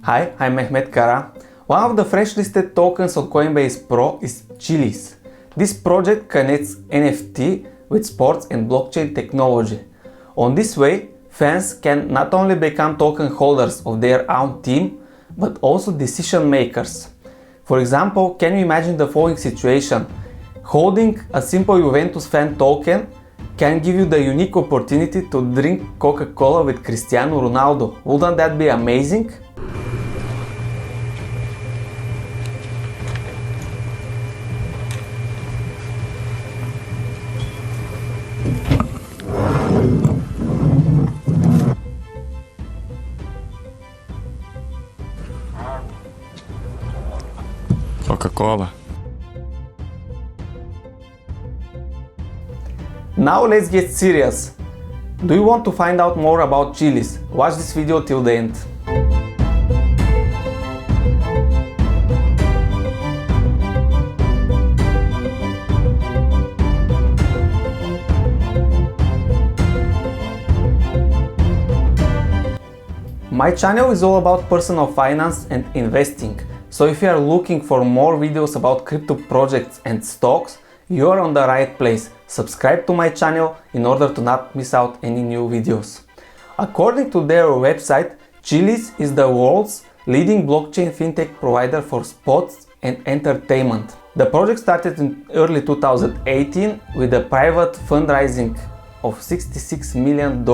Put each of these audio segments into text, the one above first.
Hi, I'm Mehmet Kara. One of the fresh listed tokens on Coinbase Pro is Chiliz. This project connects NFT with sports and blockchain technology. On this way, fans can not only become token holders of their own team, but also decision makers. For example, can you imagine the following situation? Holding a simple Juventus fan token can give you the unique opportunity to drink Coca-Cola with Cristiano Ronaldo. Wouldn't that be amazing? Coca-Cola. Now let's get serious. Do you want to find out more about Chiliz? Watch this video till the end. My channel is all about personal finance and investing. So if you are looking for more videos about crypto projects and stocks, you are on the right place. Subscribe to my channel in order to not miss out any new videos. According to their website, Chiliz is the world's leading blockchain fintech provider for sports and entertainment. The project started in early 2018 with a private fundraising of $66 million,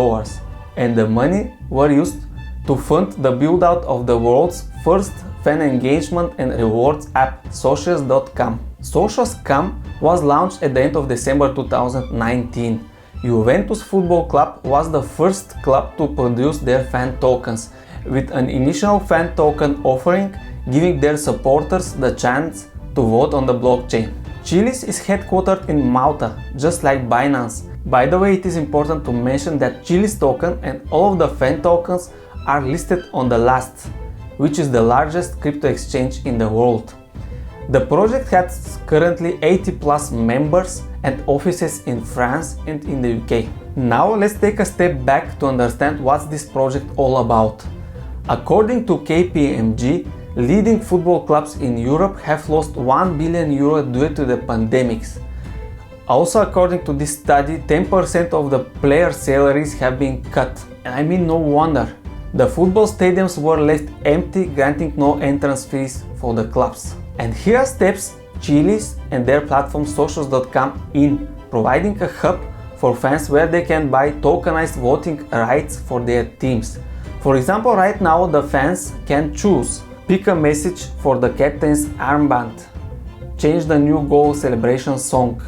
and the money were used to fund the build-out of the world's first fan engagement and rewards app, Socios.com. Socios.com was launched at the end of December 2019. Juventus Football Club was the first club to produce their fan tokens, with an initial fan token offering giving their supporters the chance to vote on the blockchain. Chiliz is headquartered in Malta, just like Binance. By the way, it is important to mention that Chiliz token and all of the fan tokens are listed on the Last, which is the largest crypto exchange in the world. The project has currently 80 plus members and offices in France and in the UK. Now let's take a step back to understand what's this project all about. According to KPMG, leading football clubs in Europe have lost €1 billion due to the pandemics. Also, according to this study, 10% of the player salaries have been cut. And I mean, no wonder. The football stadiums were left empty, granting no entrance fees for the clubs. And here steps Chiliz and their platform Socios.com in, providing a hub for fans where they can buy tokenized voting rights for their teams. For example, right now the fans can choose, pick a message for the captain's armband, change the new goal celebration song,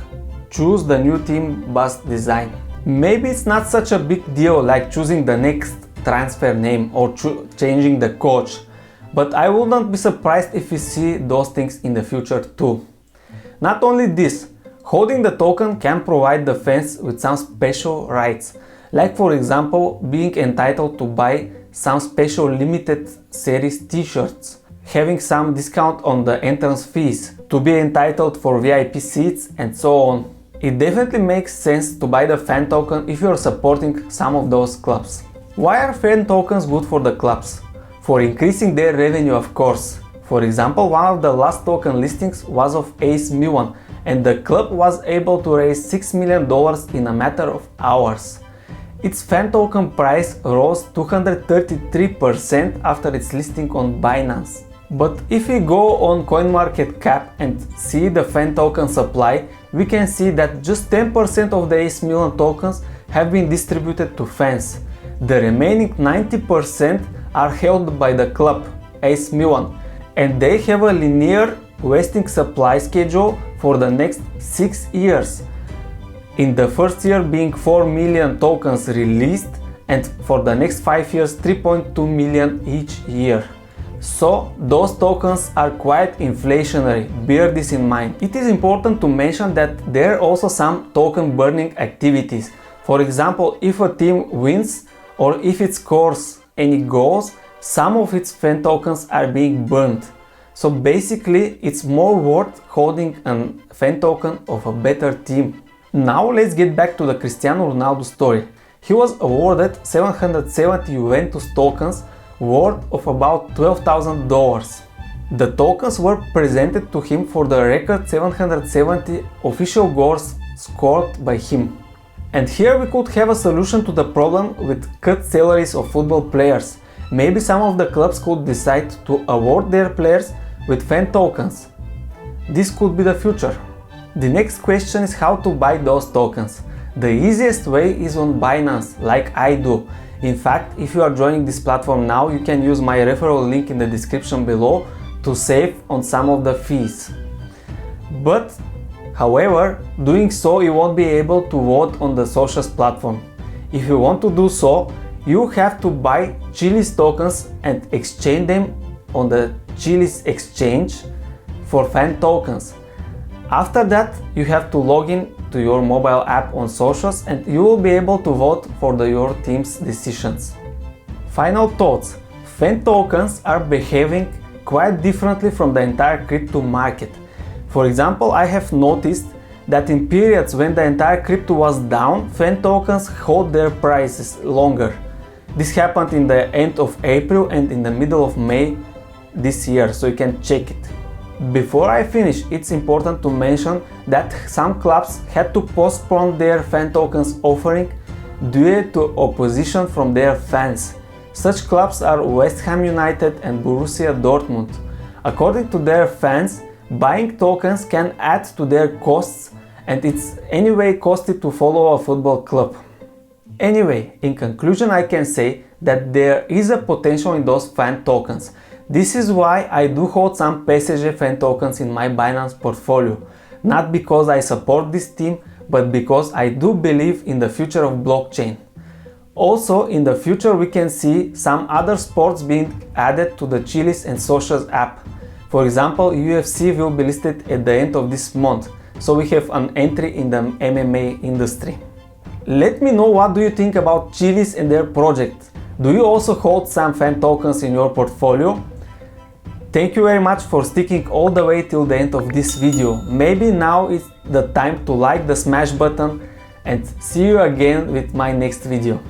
choose the new team bus design. Maybe it's not such a big deal like choosing the next transfer name or changing the coach, but I will not be surprised if we see those things in the future too. Not only this, holding the token can provide the fans with some special rights, like for example being entitled to buy some special limited series t-shirts, having some discount on the entrance fees, to be entitled for VIP seats, and so on. It definitely makes sense to buy the fan token if you are supporting some of those clubs. Why are fan tokens good for the clubs? For increasing their revenue, of course. For example, one of the last token listings was of AC Milan, and the club was able to raise $6 million in a matter of hours. Its fan token price rose 233% after its listing on Binance. But if we go on CoinMarketCap and see the fan token supply, we can see that just 10% of the AC Milan tokens have been distributed to fans. The remaining 90% are held by the club, AC Milan, and they have a linear vesting supply schedule for the next 6 years. In the first year being 4 million tokens released, and for the next 5 years 3.2 million each year. So those tokens are quite inflationary, bear this in mind. It is important to mention that there are also some token burning activities. For example, if a team wins or if it scores any goals, some of its fan tokens are being burned. So basically it's more worth holding a fan token of a better team. Now let's get back to the Cristiano Ronaldo story. He was awarded 770 Juventus tokens, worth of about $12,000. The tokens were presented to him for the record 770 official goals scored by him. And here we could have a solution to the problem with cut salaries of football players. Maybe some of the clubs could decide to award their players with fan tokens. This could be the future. The next question is how to buy those tokens. The easiest way is on Binance, like I do. In fact, if you are joining this platform now, you can use my referral link in the description below to save on some of the fees. But however, doing so you won't be able to vote on the Socios platform. If you want to do so, you have to buy Chiliz tokens and exchange them on the Chiliz exchange for fan tokens. After that, you have to log in to your mobile app on Socios and you will be able to vote for your team's decisions. Final thoughts. Fan tokens are behaving quite differently from the entire crypto market. For example, I have noticed that in periods when the entire crypto was down, fan tokens hold their prices longer. This happened in the end of April and in the middle of May this year, so you can check it. Before I finish, it's important to mention that some clubs had to postpone their fan tokens offering due to opposition from their fans. Such clubs are West Ham United and Borussia Dortmund. According to their fans, buying tokens can add to their costs and it's anyway costly to follow a football club. Anyway, in conclusion I can say that there is a potential in those fan tokens. This is why I do hold some PSG fan tokens in my Binance portfolio. Not because I support this team, but because I do believe in the future of blockchain. Also, in the future we can see some other sports being added to the Chiliz and Socios app. For example, UFC will be listed at the end of this month, so we have an entry in the MMA industry. Let me know what do you think about Chiliz and their project. Do you also hold some fan tokens in your portfolio? Thank you very much for sticking all the way till the end of this video. Maybe now is the time to like the smash button and see you again with my next video.